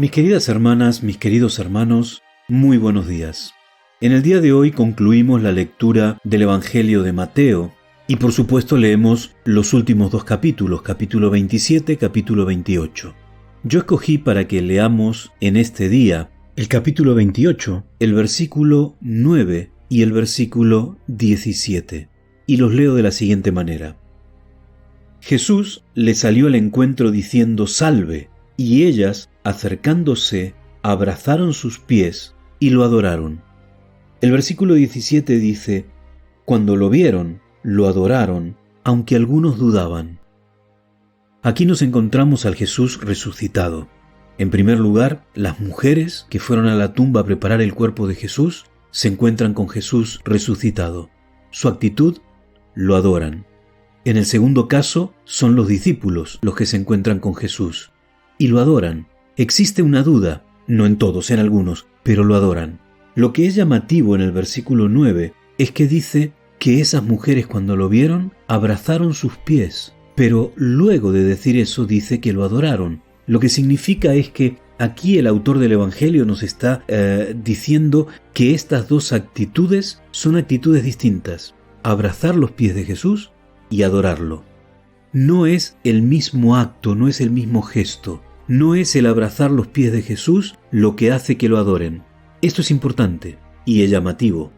Mis queridas hermanas, mis queridos hermanos, muy buenos días. En el día de hoy concluimos la lectura del Evangelio de Mateo y por supuesto leemos los últimos dos capítulos, capítulo 27, capítulo 28. Yo escogí para que leamos en este día el capítulo 28, el versículo 9 y el versículo 17, y los leo de la siguiente manera. Jesús le salió al encuentro diciendo «Salve», y ellas, acercándose, abrazaron sus pies y lo adoraron. El versículo 17 dice, «Cuando lo vieron, lo adoraron, aunque algunos dudaban». Aquí nos encontramos al Jesús resucitado. En primer lugar, las mujeres que fueron a la tumba a preparar el cuerpo de Jesús se encuentran con Jesús resucitado. Su actitud, lo adoran. En el segundo caso, son los discípulos los que se encuentran con Jesús y lo adoran. Existe una duda, no en todos, en algunos, pero lo adoran. Lo que es llamativo en el versículo 9 es que dice que esas mujeres cuando lo vieron abrazaron sus pies, pero luego de decir eso dice que lo adoraron. Lo que significa es que aquí el autor del Evangelio nos está diciendo que estas dos actitudes son actitudes distintas. Abrazar los pies de Jesús y adorarlo. No es el mismo acto, no es el mismo gesto. No es el abrazar los pies de Jesús lo que hace que lo adoren. Esto es importante y es llamativo,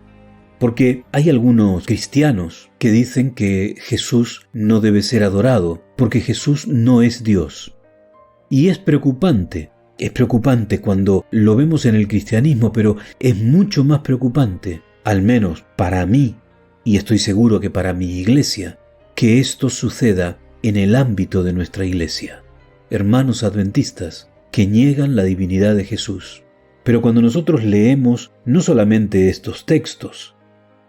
porque hay algunos cristianos que dicen que Jesús no debe ser adorado, porque Jesús no es Dios. Y es preocupante cuando lo vemos en el cristianismo, pero es mucho más preocupante, al menos para mí, y estoy seguro que para mi iglesia, que esto suceda en el ámbito de nuestra iglesia. Hermanos adventistas que niegan la divinidad de Jesús. Pero cuando nosotros leemos no solamente estos textos,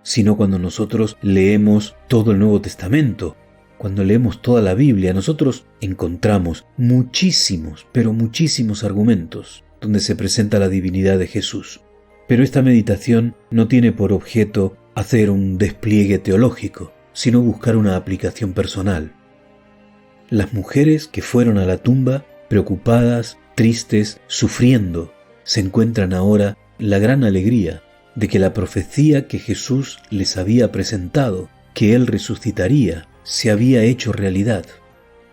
sino cuando nosotros leemos todo el Nuevo Testamento, cuando leemos toda la Biblia, nosotros encontramos muchísimos, pero muchísimos argumentos donde se presenta la divinidad de Jesús. Pero esta meditación no tiene por objeto hacer un despliegue teológico, sino buscar una aplicación personal. Las mujeres que fueron a la tumba, preocupadas, tristes, sufriendo, se encuentran ahora la gran alegría de que la profecía que Jesús les había presentado, que Él resucitaría, se había hecho realidad.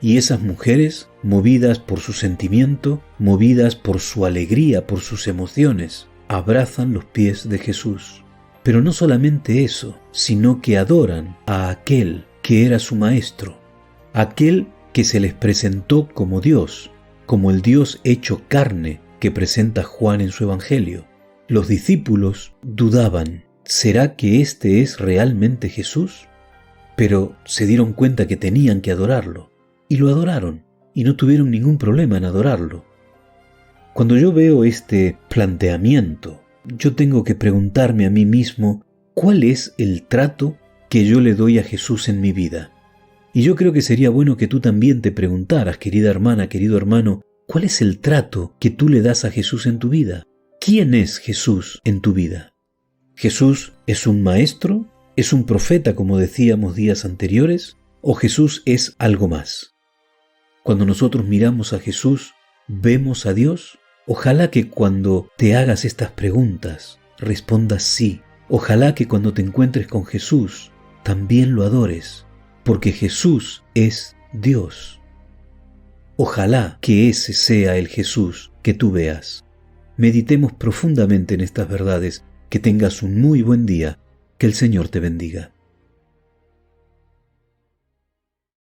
Y esas mujeres, movidas por su sentimiento, movidas por su alegría, por sus emociones, abrazan los pies de Jesús. Pero no solamente eso, sino que adoran a aquel que era su maestro, aquel que se les presentó como Dios, como el Dios hecho carne que presenta Juan en su Evangelio. Los discípulos dudaban, ¿será que este es realmente Jesús? Pero se dieron cuenta que tenían que adorarlo, y lo adoraron, y no tuvieron ningún problema en adorarlo. Cuando yo veo este planteamiento, yo tengo que preguntarme a mí mismo, ¿cuál es el trato que yo le doy a Jesús en mi vida? Y yo creo que sería bueno que tú también te preguntaras, querida hermana, querido hermano, ¿cuál es el trato que tú le das a Jesús en tu vida? ¿Quién es Jesús en tu vida? ¿Jesús es un maestro? ¿Es un profeta, como decíamos días anteriores? ¿O Jesús es algo más? Cuando nosotros miramos a Jesús, ¿vemos a Dios? Ojalá que cuando te hagas estas preguntas, respondas sí. Ojalá que cuando te encuentres con Jesús, también lo adores, porque Jesús es Dios. Ojalá que ese sea el Jesús que tú veas. Meditemos profundamente en estas verdades. Que tengas un muy buen día. Que el Señor te bendiga.